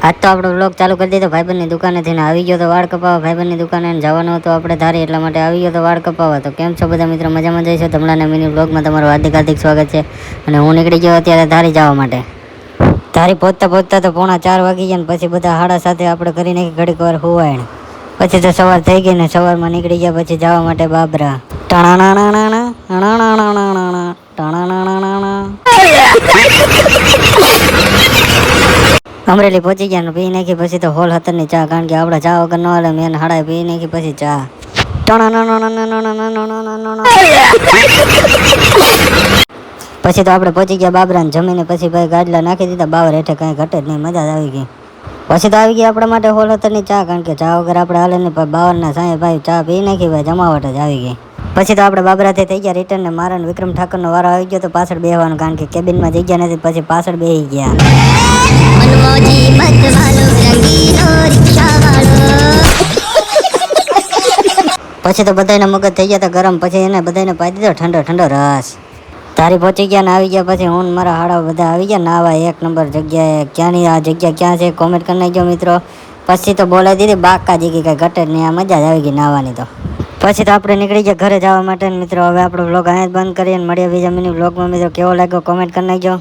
આજ તો આપણો વ્લોગ ચાલુ કરી દીધો ભાઈબંધની દુકાનેથી ને આવી ગયો તો વાળ કપાવવા ભાઈબંધની દુકાને જવાનો હતો આપણે ધારી એટલા માટે આવી ગયો તો વાળ કપાવવા. તો કેમ છો બધા મિત્રો, મજામાં જઈશું? તમારા મિની વ્લોગમાં તમારું હાર્દિક સ્વાગત છે. અને હું નીકળી ગયો અત્યારે ધારી જવા માટે. ધારી પહોંચતા તો 3:45 વાગી ગયા ને પછી બધા હાડા સાથે આપણે કરી નાખી ઘડીક વાર હુવાયણ. પછી તો સવાર થઈ ગઈ ને સવારમાં નીકળી ગયા પછી જવા માટે બાબરા. અમરેલી પહોંચી ગયા ને પી નાખી પછી તો હોલ 17 ની ચા, કારણ કે આપણે ચા વગર ન હાલે. મેન હાડા પી નાખી પછી ચા. પછી તો આપણે પહોંચી ગયા બાબરાને જમીને પછી ભાઈ ગાડલા નાખી દીધા બાવર હેઠે, કાંઈ ઘટે જ નહીં, મજા જ આવી ગઈ. પછી તો આવી ગયા આપણા માટે હોલ 17 ની ચા, કારણ કે ચા વગર આપણે હાલે નહીં. બાવરના સાંજે ભાઈ ચા પી નાખી ભાઈ, જમાવટ જ આવી ગઈ. પછી તો આપણે બાબરાથી થઈ ગયા રિટર્ન ને મારા વિક્રમ ઠાકરનો વારો આવી ગયો તો પાછળ બેહવાનું, કારણ કે કેબિનમાં જગ્યા નથી. પછી પાછળ બેસી ગયા. પછી તો બધાને મગજ થઈ ગયા હતા ગરમ, પછી એને બધાને પાઈ દીધો ઠંડો ઠંડો રસ. ધારી પહોંચી ગયા ને આવી ગયા પછી હું મારા હાડા બધા આવી ગયા નાવા એક નંબર જગ્યાએ. ક્યાંની આ જગ્યા ક્યાં છે કોમેન્ટ કરી નાખજો મિત્રો. પછી તો બોલાવી દીધી બાકા જીગી, કઈ ઘટે જ નહીં, આ મજા જ આવી ગઈ નાવાની. તો પછી તો આપણે નીકળી ગયા ઘરે જવા માટે મિત્રો. હવે આપણો વ્લોગ અહીંયા જ બંધ કરીએ અને મળીએ બીજા મિની વ્લોગમાં મિત્રો. કેવો લાગ્યો કોમેન્ટ કરી નાખજો.